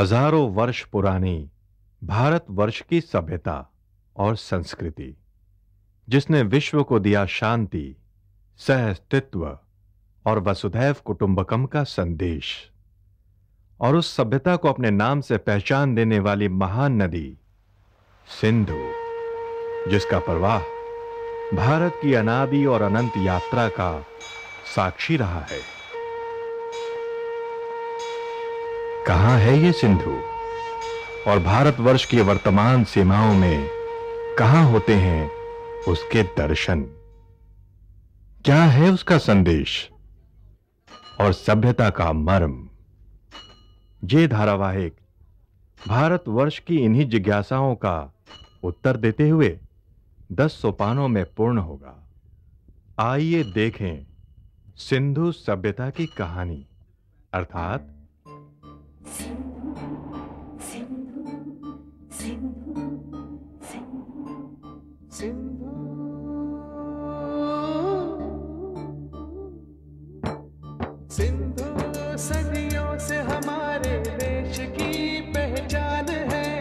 हजारों वर्ष पुरानी भारतवर्ष की सभ्यता और संस्कृति, जिसने विश्व को दिया शांति, सह-अस्तित्व और वसुधैव कुटुंबकम का संदेश, और उस सभ्यता को अपने नाम से पहचान देने वाली महान नदी सिंधु, जिसका प्रवाह भारत की अनादि और अनंत यात्रा का साक्षी रहा है। कहां है ये सिंधु और भारतवर्ष की वर्तमान सीमाओं में कहां होते हैं उसके दर्शन? क्या है उसका संदेश और सभ्यता का मर्म? ये धारावाहिक भारतवर्ष की इन्हीं जिज्ञासाओं का उत्तर देते हुए 10 सोपानों में पूर्ण होगा। आइए देखें सिंधु सभ्यता की कहानी, अर्थात सिंधु सदियों से हमारे देश की पहचान है।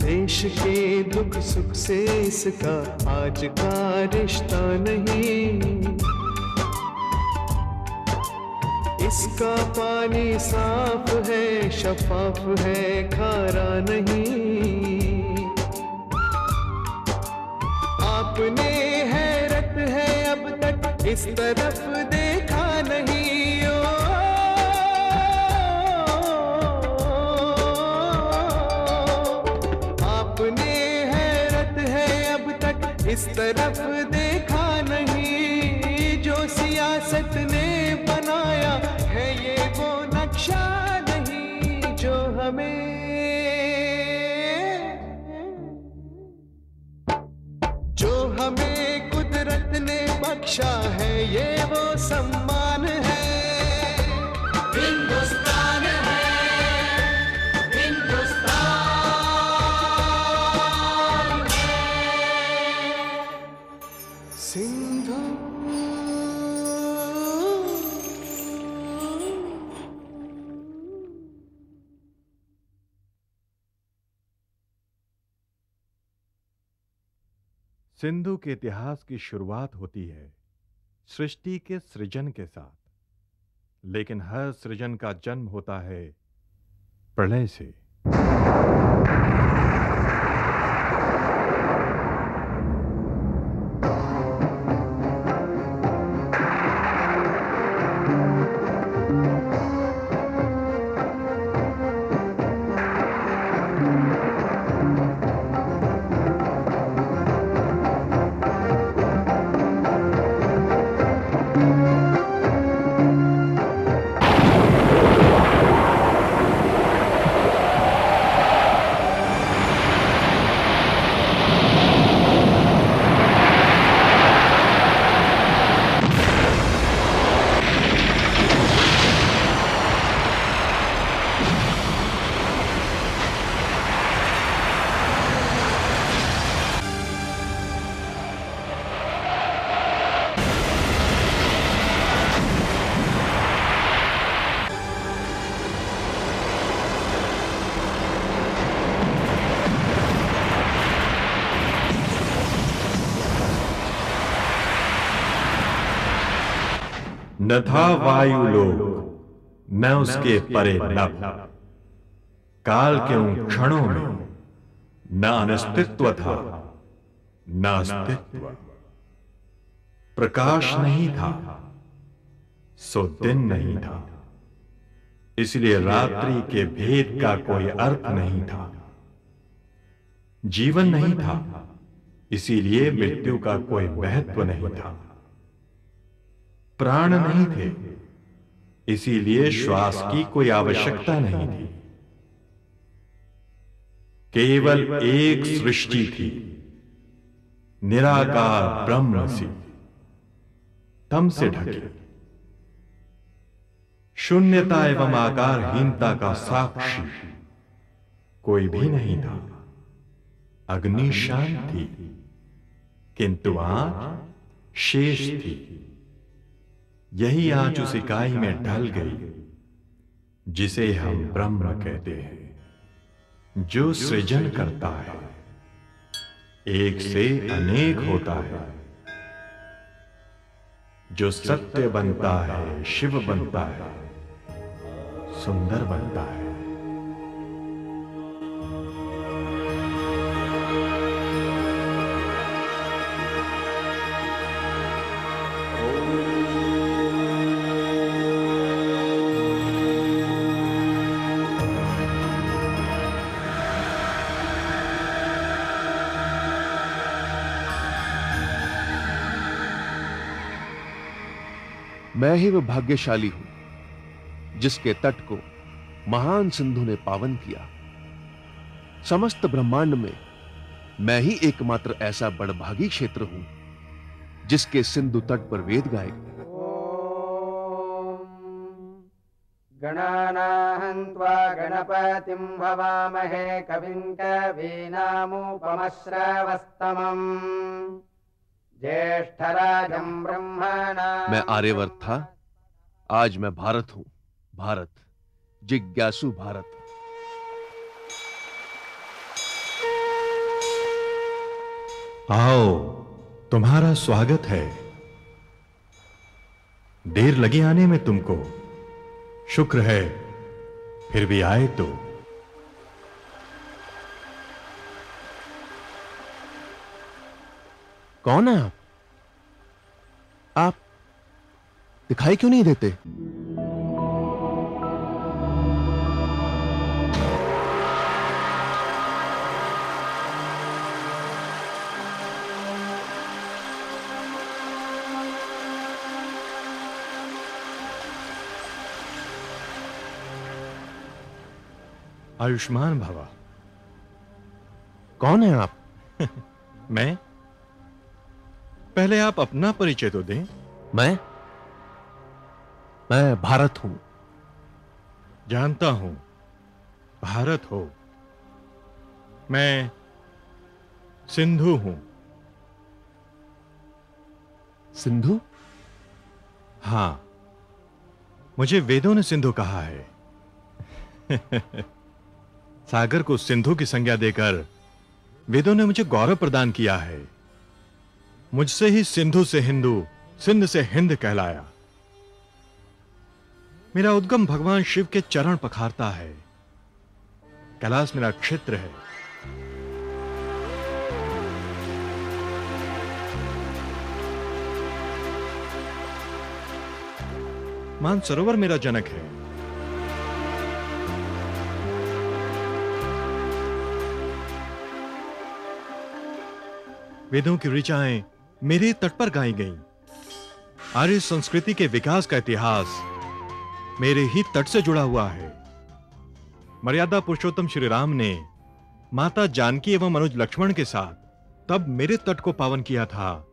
देश के दुख सुख से इसका आज का रिश्ता नहीं, इसका पानी साफ है, शफाफ है, खारा नहीं। आपने हैरत है अब तक इस तरफ देखा नहीं। इस तरफ देखा नहीं, जो सियासत ने बनाया है ये वो नक्शा नहीं, जो हमें कुदरत ने बख्शा है, ये वो सम्मान है। हिंदुस्तान है, हिंदुस्तान। सिंधु सिंधु के इतिहास की शुरुआत होती है सृष्टि के सृजन के साथ, लेकिन हर सृजन का जन्म होता है प्रलय से। न था वायुलोक न उसके परे नभ, काल के उन क्षणों में न अनस्तित्व था न अस्तित्व। प्रकाश नहीं था सो दिन नहीं था, इसलिए रात्रि के भेद का कोई अर्थ नहीं था। जीवन नहीं था, इसीलिए मृत्यु का कोई महत्व नहीं था। प्राण नहीं थे, इसीलिए श्वास की कोई आवश्यकता नहीं थी। केवल एक सृष्टि थी, निराकार ब्रह्मसी, तम से ढके, शून्यता एवं आकारहीनता का साक्षी कोई भी नहीं था। अग्नि शांत थी, किंतु आंच शेष थी। यही आंच उस इकाई में ढल गई जिसे हम ब्रह्म कहते हैं, जो सृजन करता है, एक से अनेक होता है, जो सत्य बनता है, शिव बनता है, सुंदर बनता है। मैं ही वह भाग्यशाली हूं जिसके तट को महान सिंधु ने पावन किया। समस्त ब्रह्मांड में मैं ही एकमात्र ऐसा बड़भागी क्षेत्र हूं जिसके सिंधु तट पर वेद गाए गए। गणानाहं त्वा गणपतिं भवामहे कविं कवीनामुपमश्रवस्तमम् ज्येष्ठराजं ब्रह्मणाम्। मैं आर्यवर्त था, आज मैं भारत हूं। भारत, जिज्ञासु भारत। आओ, तुम्हारा स्वागत है। देर लगी आने में तुमको, शुक्र है फिर भी आए तो। कौन है आप? आप दिखाई क्यों नहीं देते? आयुष्मान भवा। कौन है आप? मैं? पहले आप अपना परिचय तो दें। मैं भारत हूं। जानता हूं, भारत हो। मैं सिंधु हूं। सिंधु? हां, मुझे वेदों ने सिंधु कहा है। सागर को सिंधु की संज्ञा देकर वेदों ने मुझे गौरव प्रदान किया है। मुझसे ही सिंधु से हिंदू, सिंध से हिंद कहलाया। मेरा उद्गम भगवान शिव के चरण पखारता है। कैलाश मेरा क्षेत्र है। मानसरोवर मेरा जनक है। वेदों की ऋचाएं मेरे तट पर गाई गईं। आर्य संस्कृति के विकास का इतिहास मेरे ही तट से जुड़ा हुआ है। मर्यादा पुरुषोत्तम श्री राम ने माता जानकी एवं अनुज लक्ष्मण के साथ तब मेरे तट को पावन किया था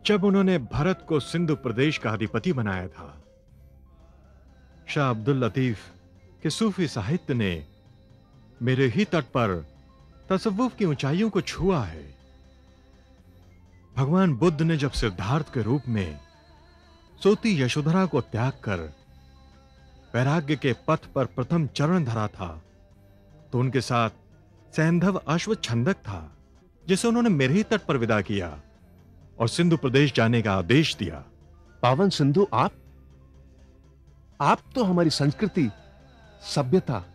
जब उन्होंने भरत को सिंधु प्रदेश का अधिपति बनाया था। शाह अब्दुल लतीफ के सूफी साहित्य ने मेरे ही तट पर तसव्वुफ की ऊंचाइयों को छुआ है। भगवान बुद्ध ने जब सिद्धार्थ के रूप में सोती यशोधरा को त्याग कर वैराग्य के पथ पर प्रथम चरण धरा था, तो उनके साथ सैंधव अश्व छंदक था, जिसे उन्होंने मेरे ही तट पर विदा किया और सिंधु प्रदेश जाने का आदेश दिया। पावन सिंधु आप तो हमारी संस्कृति, सभ्यता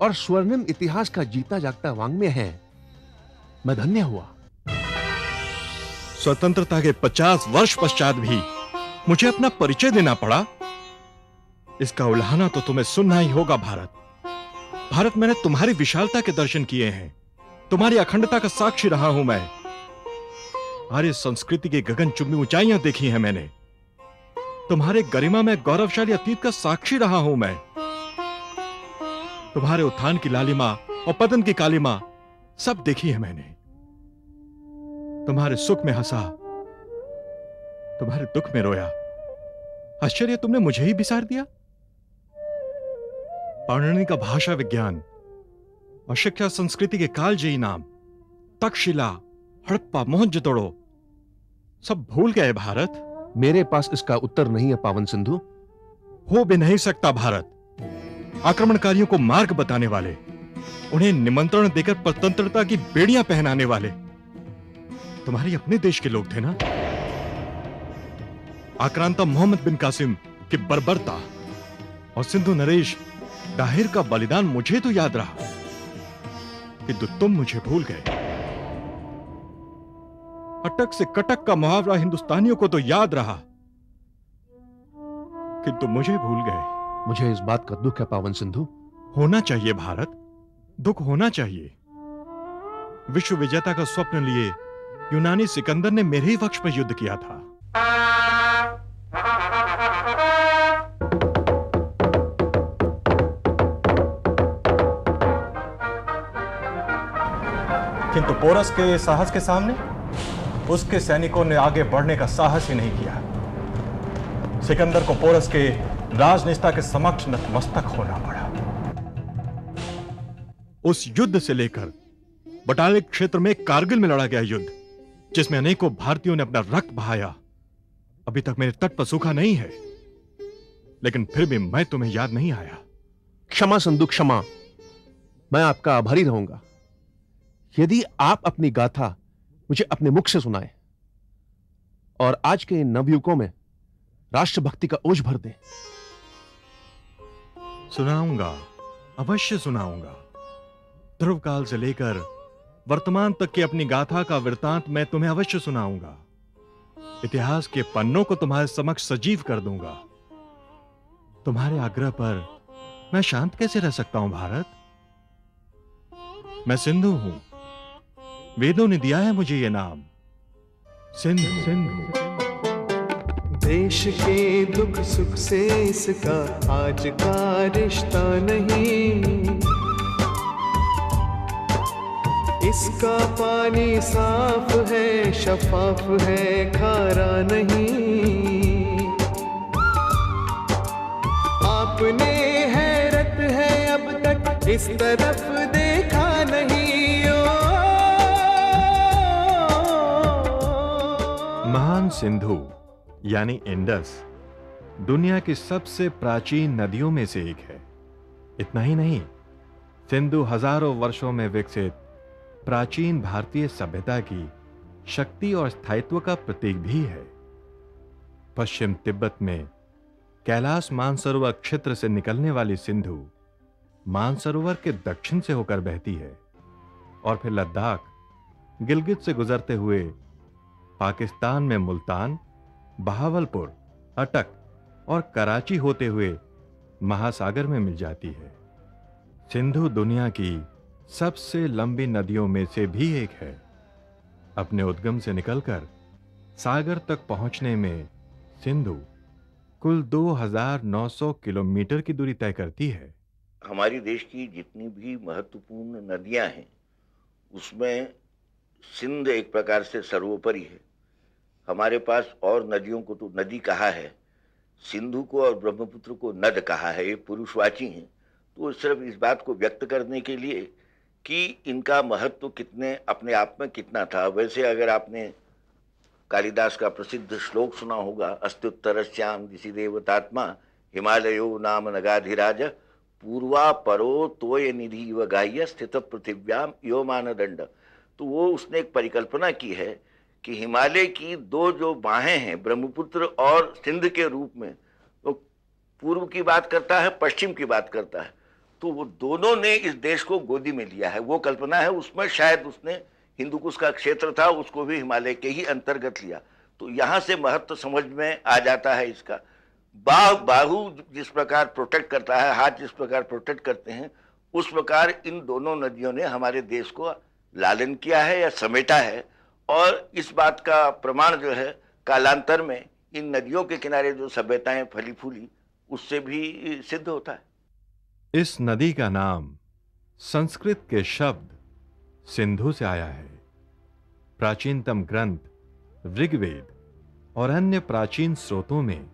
और स्वर्णिम इतिहास का जीता जागता वांग्मय है। मैं धन्य हुआ। स्वतंत्रता के 50 वर्ष पश्चात भी मुझे अपना परिचय देना पड़ा। इसका उल्हाना तो तुम्हें सुनना ही होगा। भारत, मैंने तुम्हारी विशालता के दर्शन किए हैं। तुम्हारी अखंडता का साक्षी रहा हूं मैं। आर्य संस्कृति की गगनचुंबी ऊंचाइयां देखी हैं मैंने। तुम्हारे गरिमा में गौरवशाली अतीत का साक्षी रहा हूं मैं। तुम्हारे उत्थान की लालिमा और पतन की कालिमा सब देखी है मैंने। तुम्हारे सुख में हंसा, तुम्हारे दुख में रोया। आश्चर्य, तुमने मुझे ही बिसार दिया। पाणिनि का भाषा विज्ञान और शिक्षा संस्कृति के कालजयी नाम तक्षशिला, हड़प्पा, मोहनजोदड़ो सब भूल गए भारत। मेरे पास इसका उत्तर नहीं है पावन सिंधु। हो भी नहीं सकता भारत। आक्रमणकारियों को मार्ग बताने वाले, उन्हें निमंत्रण देकर स्वतंत्रता की बेड़ियां पहनाने वाले तुम्हारे अपने देश के लोग थे ना। आक्रांता मोहम्मद बिन कासिम की बर्बरता और सिंधु नरेश दाहिर का बलिदान मुझे तो याद रहा कि तुम मुझे भूल गए। अटक से कटक का मुहावरा हिंदुस्तानियों को तो याद रहा कि तुम मुझे भूल गए। मुझे इस बात का दुख है पावन सिंधु। होना चाहिए भारत, दुख होना चाहिए। विश्व विजेता का स्वप्न लिए यूनानी सिकंदर ने मेरे ही वक्ष पर युद्ध किया था। किंतु पोरस के साहस के सामने उसके सैनिकों ने आगे बढ़ने का साहस ही नहीं किया। सिकंदर को पोरस के राजनिष्ठा के समक्ष नतमस्तक होना पड़ा। उस युद्ध से लेकर बटालिक क्षेत्र में कारगिल में लड़ा गया युद्ध, जिसमें अनेकों भारतीयों ने अपना रक्त बहाया, अभी तक मेरे तट पर सूखा नहीं है। लेकिन फिर भी मैं तुम्हें याद नहीं आया। क्षमा सिंधु, क्षमा। मैं आपका आभारी रहूंगा यदि आप अपनी गाथा मुझे अपने मुख से सुनाए और आज के इन नवयुवकों में राष्ट्रभक्ति का ओज भर दें। सुनाऊंगा, अवश्य सुनाऊंगा। ध्रुव काल से लेकर वर्तमान तक की अपनी गाथा का वृतांत मैं तुम्हें अवश्य सुनाऊंगा। इतिहास के पन्नों को तुम्हारे समक्ष सजीव कर दूंगा। तुम्हारे आग्रह पर मैं शांत कैसे रह सकता हूं भारत? मैं सिंधु हूं। वेदों ने दिया है मुझे ये नाम, सिंधु। देश के दुख सुख से इसका आज का रिश्ता नहीं। इसका पानी साफ है, शफाफ है, खारा नहीं। आपने हैरत है अब तक इस तरफ देखा नहीं। महान सिंधु यानी इंडस दुनिया की सबसे प्राचीन नदियों में से एक है। इतना ही नहीं, सिंधु हजारों वर्षों में विकसित प्राचीन भारतीय सभ्यता की शक्ति और स्थायित्व का प्रतीक भी है। पश्चिम तिब्बत में कैलाश मानसरोवर क्षेत्र से निकलने वाली सिंधु मानसरोवर के दक्षिण से होकर बहती है और फिर लद्दाख, गिलगित से गुजरते हुए पाकिस्तान में मुल्तान, बहावलपुर, अटक और कराची होते हुए महासागर में मिल जाती है। सिंधु दुनिया की सबसे लंबी नदियों में से भी एक है। अपने उद्गम से निकलकर सागर तक पहुंचने में सिंधु कुल 2900 किलोमीटर की दूरी तय करती है। हमारी देश की जितनी भी महत्वपूर्ण नदियां हैं उसमें सिंध एक प्रकार से सर्वोपरि है। हमारे पास और नदियों को तो नदी कहा है, सिंधु को और ब्रह्मपुत्र को नद कहा है। ये पुरुषवाची हैं, तो सिर्फ इस बात को व्यक्त करने के लिए कि इनका महत्व कितने अपने आप में कितना था। वैसे अगर आपने कालिदास का प्रसिद्ध श्लोक सुना होगा, अस्त्युत्तरस्याम दिशि देवतात्मा हिमालयो नाम नगाधिराज पूर्वा परो तोय निधि व गाह्य स्थित पृथिव्याम यो मानदंड। तो वो उसने एक परिकल्पना की है कि हिमालय की दो जो बाहें हैं, ब्रह्मपुत्र और सिंध के रूप में, वो पूर्व की बात करता है, पश्चिम की बात करता है। तो वो दोनों ने इस देश को गोदी में लिया है। वो कल्पना है उसमें, शायद उसने हिंदुकुश का क्षेत्र था उसको भी हिमालय के ही अंतर्गत लिया। तो यहाँ से महत्व समझ में आ जाता है इसका। बाहु जिस प्रकार प्रोटेक्ट करता है, हाथ जिस प्रकार प्रोटेक्ट करते हैं, उस प्रकार इन दोनों नदियों ने हमारे देश को लालन किया है या समेटा है। और इस बात का प्रमाण जो है कालांतर में इन नदियों के किनारे जो सभ्यताएं फली फूली उससे भी सिद्ध होता है। इस नदी का नाम संस्कृत के शब्द सिंधु से आया है। प्राचीनतम ग्रंथ ऋग्वेद और अन्य प्राचीन स्रोतों में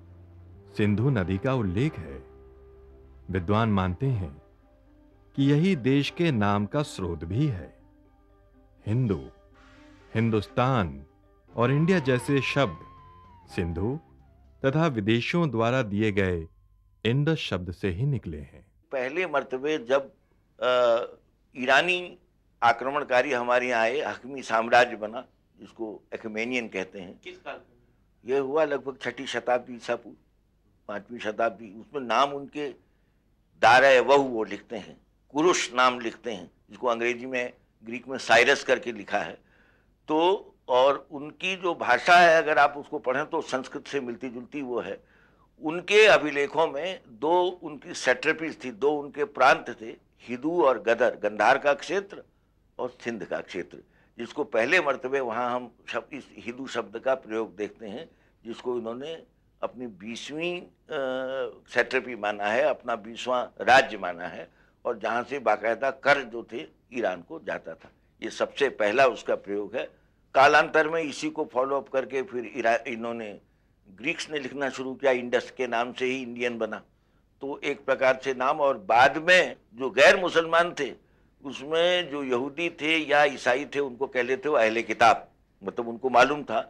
सिंधु नदी का उल्लेख है। विद्वान मानते हैं कि यही देश के नाम का स्रोत भी है। हिंदू, हिंदुस्तान और इंडिया जैसे शब्द सिंधु तथा विदेशियों द्वारा दिए गए इंडस शब्द से ही निकले हैं। पहले मर्तबे जब ईरानी आक्रमणकारी हमारे यहाँ आए, हकमी साम्राज्य बना, जिसको एक्मेनियन कहते हैं। किस काल में? यह हुआ लगभग 6ठी शताब्दी ईसा पूर्व, 5वीं शताब्दी। उसमें नाम उनके दारा वहु वो लिखते हैं, कुरुश नाम लिखते हैं, जिसको अंग्रेजी में ग्रीक में साइरस करके लिखा है। तो और उनकी जो भाषा है, अगर आप उसको पढ़ें तो संस्कृत से मिलती जुलती वो है। उनके अभिलेखों में 2 उनकी सेट्रपीज थी, 2 उनके प्रांत थे, हिदू और गदर, गंधार का क्षेत्र और सिंध का क्षेत्र, जिसको पहले मर्तबे वहाँ हम इस हिदू शब्द का प्रयोग देखते हैं, जिसको इन्होंने अपनी 20वीं सेट्रपी माना है, अपना 20वां राज्य माना है, और जहाँ से बाकायदा कर जो थे ईरान को जाता था। ये सबसे पहला उसका प्रयोग है। कालांतर में इसी को फॉलोअप करके फिर इन्होंने ग्रीक्स ने लिखना शुरू किया, इंडस के नाम से ही इंडियन बना। तो एक प्रकार से नाम, और बाद में जो गैर मुसलमान थे उसमें जो यहूदी थे या ईसाई थे उनको कह लेते हो अहले किताब, मतलब उनको मालूम था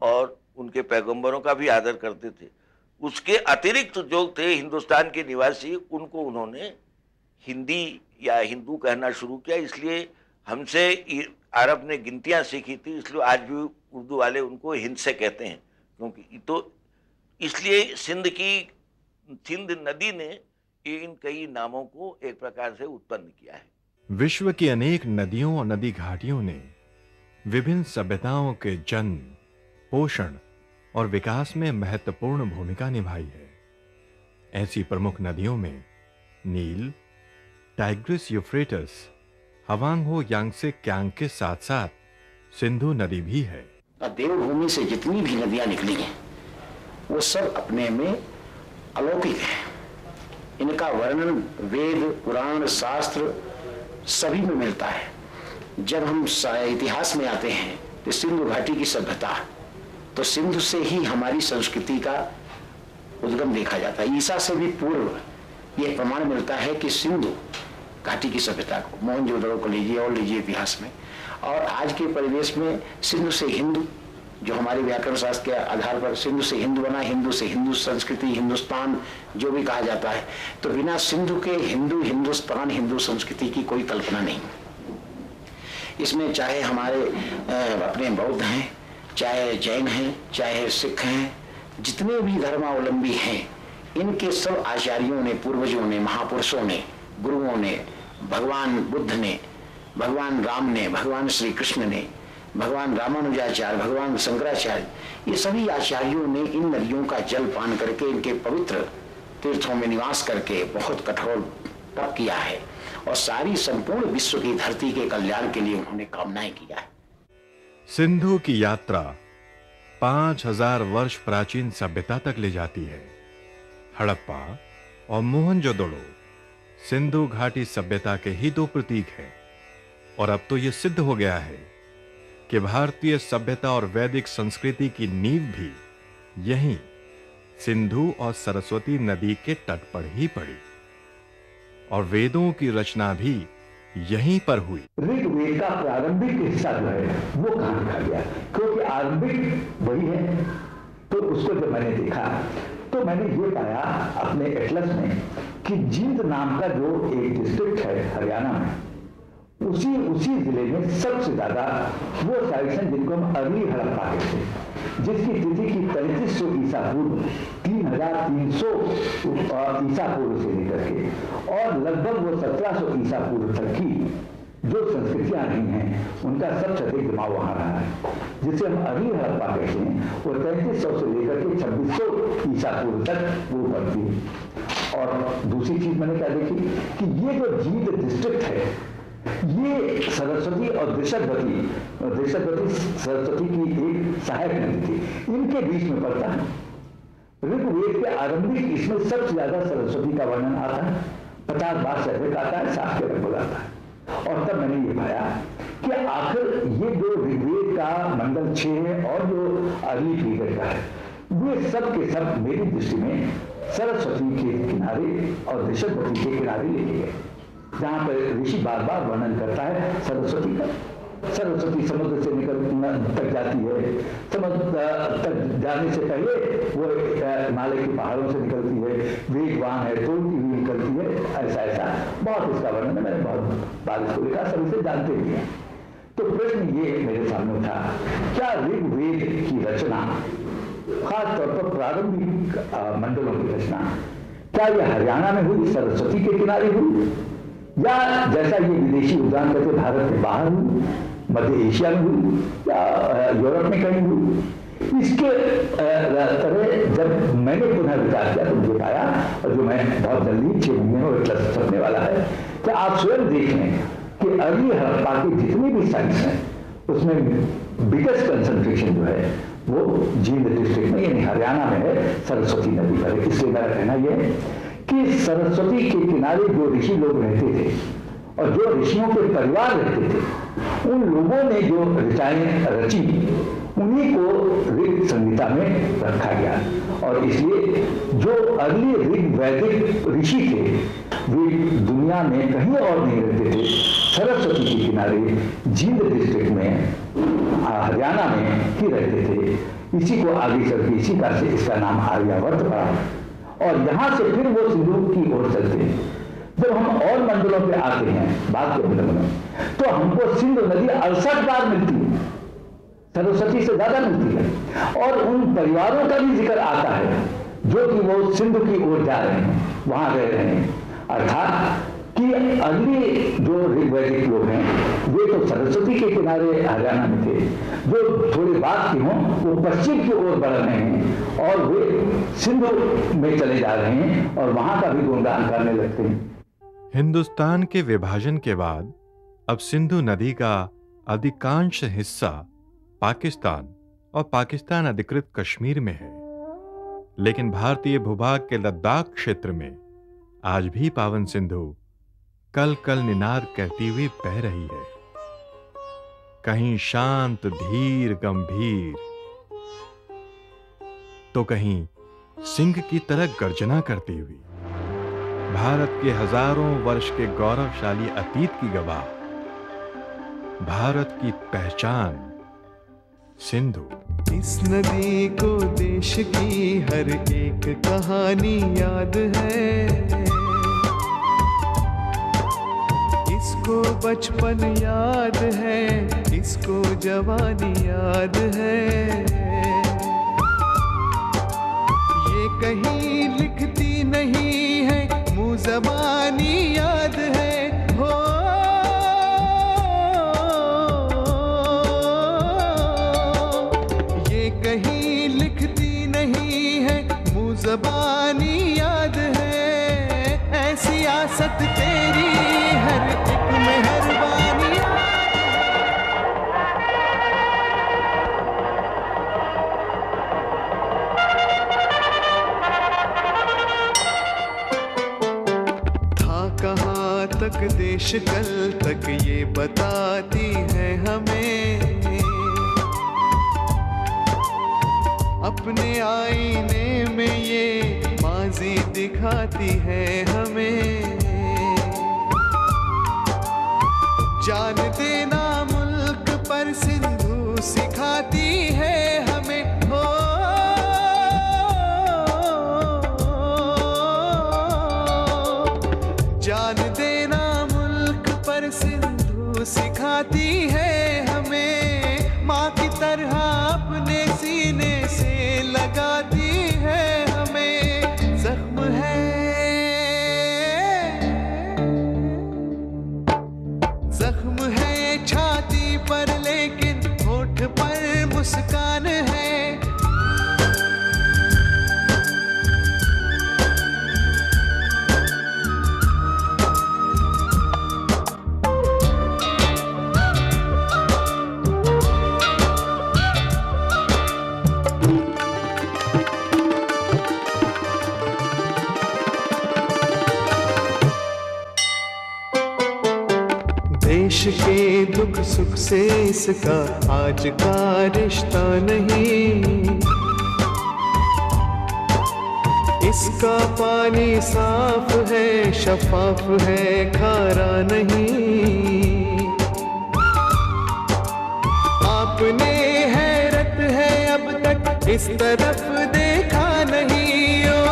और उनके पैगंबरों का भी आदर करते थे। उसके अतिरिक्त जो थे हिंदुस्तान के निवासी, उनको उन्होंने हिंदी या हिंदू कहना शुरू किया। इसलिए हमसे अरब ने गिनतियां सीखी थी, इसलिए आज भी उर्दू वाले उनको हिंद से कहते हैं, क्योंकि तो इसलिए सिंध नदी ने इन कई नामों को एक प्रकार से उत्पन्न किया है। विश्व की अनेक नदियों और नदी घाटियों ने विभिन्न सभ्यताओं के जन्म, पोषण और विकास में महत्वपूर्ण भूमिका निभाई है। ऐसी प्रमुख नदियों में नील, टाइग्रिस, यूफ्रेटस, हवांग हो, यांगसे, क्यांग के साथ साथ सिंधु नदी भी है। देवभूमि से जितनी भी नदियां निकली हैं वो सब अपने में अलौकिक है। इनका वर्णन वेद, पुराण, शास्त्र सभी में मिलता है। जब हम इतिहास में आते हैं तो सिंधु घाटी की सभ्यता, तो सिंधु से ही हमारी संस्कृति का उद्गम देखा जाता है। ईसा से भी पूर्व यह प्रमाण मिलता है कि सिंधु घाटी की सभ्यता को, मोहनजोदड़ो को लीजिए और लीजिए इतिहास में, और आज के परिवेश में सिंधु से हिंदू, जो हमारे व्याकरण शास्त्र के आधार पर सिंधु से हिंदू बना, हिंदू से हिंदू संस्कृति, हिंदुस्तान जो भी कहा जाता है, तो बिना सिंधु के हिंदू, हिंदुस्तान, हिंदू संस्कृति की कोई कल्पना नहीं। इसमें चाहे हमारे अपने बौद्ध हैं, चाहे जैन हैं, चाहे सिख हैं, जितने भी धर्मावलंबी हैं, इनके सब आचार्यों ने, पूर्वजों ने, महापुरुषों ने, गुरुओं ने, भगवान बुद्ध ने, भगवान राम ने, भगवान श्री कृष्ण ने, भगवान रामानुजाचार्य, भगवान शंकराचार्य, ये सभी आचार्यों ने इन नदियों का जल पान करके, इनके पवित्र तीर्थों में निवास करके बहुत कठोर तप किया है, और सारी संपूर्ण विश्व की धरती के कल्याण के लिए उन्होंने कामनाएं किया है। सिंधु की यात्रा 5000 वर्ष प्राचीन सभ्यता तक ले जाती है। हड़प्पा और मोहनजोदड़ो सिंधु घाटी सभ्यता के ही 2 प्रतीक हैं, और अब तो यह सिद्ध हो गया है कि भारतीय सभ्यता और वैदिक संस्कृति की नींव भी यहीं सिंधु और सरस्वती नदी के तट पर ही पड़ी, और वेदों की रचना भी यहीं पर हुई। ऋग्वेद का प्रारंभिक हिस्सा जो है वो कहां लिखा गया, क्योंकि आरंभिक वही है। तो उसको जब मैंने देखा तो मैंने ये पाया अपने एटलस में कि जींद नाम का जो एक डिस्ट्रिक्ट है हरियाणा में, उसी जिले में सबसे ज्यादा वो साइट्स हैं जिनको हम अर्ली हड़प्पा कहते हैं, जिसकी तिथि की 3500 ईसा पूर्व, 3300 ईसा पूर्व से लेकर के और लगभग वो 1700 ईसा पूर्व तक की जो संस्कृतियां रही हैं, उनका सबसे अधिक जमाव वहां रहा है, जिसे हम अर्ली हड़प्पा कहते हैं। वो 3300 से लेकर के 2600 ईसा पूर्व तक वो बढ़ती है। और दूसरी चीज मैंने क्या देखी कि ये जो जींद डिस्ट्रिक्ट है, ये सरस्वती और दृषद्वती सरस्वती की एक सहायक नदी थी, इनके बीच में पड़ता है। ऋग्वेद के आरंभिक इसमें सबसे ज्यादा सरस्वती का वर्णन आता है, 50 बार से अधिक आता है, 60 के लगभग आता है। और तब मैंने ये पाया कि आखिर ये जो ऋग्वेद का मंडल 6 है और जो अर्ली पीरियड का है, वे सब के सब मेरी दृष्टि में सरस्वती के किनारे और ऋषभवती के किनारे लेके गए, जहां पर ऋषि बार बार वर्णन करता है सरस्वती का। सरस्वती समुद्र से निकल तक जाती है, समुद्र तक जाने से पहले वो हिमालय के पहाड़ों से निकलती है, वेगवान है, तोड़ती हुई निकलती है, ऐसा ऐसा बहुत इसका वर्णन है। मैंने बहुत बार इसको लिखा, सब इसे जानते भी हैं। तो प्रश्न ये मेरे सामने था, क्या ऋग्वेद की रचना, खासतौर पर प्रारंभिक मंडलों की रचना, क्या यह हरियाणा में हुई, सरस्वती के किनारे हुई, या जैसा ये विदेशी उद्यान कहते भारत के बाहर हुई, मध्य एशिया में हुई, या यूरोप में कहीं हुई? इसके तरह जब मैंने पुनः विचार किया तो मुझे पाया, और जो मैं बहुत जल्दी 6 महीने में छपने वाला है, कि आप स्वयं देख लें कि अर्ली हड़प्पा के जितने भी साइट्स हैं उसमें बिगेस्ट कंसंट्रेशन जो है वो जींद डिस्ट्रिक्ट में यानी हरियाणा में है, सरस्वती नदी पर है। इसलिए मेरा कहना यह है कि सरस्वती के किनारे जो ऋषि लोग रहते थे और जो ऋषियों के परिवार रहते थे, उन लोगों ने जो ऋचाएं रची उन्हीं को ऋग संहिता में रखा गया। और इसलिए जो अर्ली ऋग वैदिक ऋषि थे वे दुनिया में कहीं और नहीं रहते थे, सरस्वती के किनारे जींद डिस्ट्रिक्ट में हरियाणा में ही रहते थे। इसी को आगे चल के इसी का से इसका नाम आर्यावर्त पड़ा, और यहां से फिर वो सिंधु की ओर चलते हैं। जब हम और मंडलों पे आते हैं बाद के मंडलों में, तो हमको सिंधु नदी 68 बार मिलती है, सरस्वती से ज्यादा मिलती है, और उन परिवारों का भी जिक्र आता है जो कि वो सिंधु की ओर जा रहे हैं, वहां रह रहे हैं। अर्थात कि अगली जो ऋग्वैदिक लोग हैं वे तो सरस्वती के किनारे हरियाणा में थे, जो थोड़े बाद के हों वो पश्चिम की ओर बढ़ रहे हैं और वे सिंधु में चले जा रहे हैं और वहां का भी गुणगान करने लगते हैं। हिंदुस्तान के विभाजन के बाद अब सिंधु नदी का अधिकांश हिस्सा पाकिस्तान और पाकिस्तान अधिकृत कश्मीर में है, लेकिन भारतीय भूभाग के लद्दाख क्षेत्र में आज भी पावन सिंधु कल कल निनाद कहती हुई बह रही है। कहीं शांत धीर गंभीर, तो कहीं सिंह की तरह गर्जना करती हुई, भारत के हजारों वर्ष के गौरवशाली अतीत की गवाह, भारत की पहचान सिंधु। इस नदी को देश की हर एक कहानी याद है, इसको बचपन याद है, इसको जवानी याद है। ये कहीं लिखती नहीं है, मुँह ज़बानी याद है। हो ये कहीं लिखती नहीं है, मुँह ज़बानी याद है। ऐसी आसत तेरी हर एक मेहरबानी। था कहाँ तक देश कल तक ये बताती है हमें, अपने आईने में ये माजी दिखाती है हमें। जान देना मुल्क पर सिंधु सिखाती है हमें। हो जान देना मुल्क पर सिंधु सिखाती है हमें। माँ की तरह अपने सीने से लगाती है हमें। जख्म है, जख्म है छाती पर, लेकिन होठ पर मुस्कान है। देश के दुख सुख से इसका आज का रिश्ता नहीं। इसका पानी साफ है, शफाफ है, खारा नहीं। आपने हैरत है अब तक इस तरफ देखा नहीं। ओ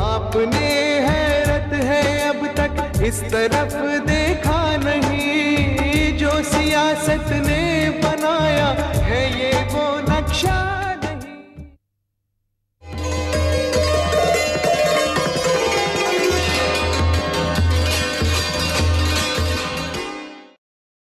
आपने हैरत है अब तक इस तरफ देखा नहीं। जो सियासत ने बनाया है ये वो नक्शा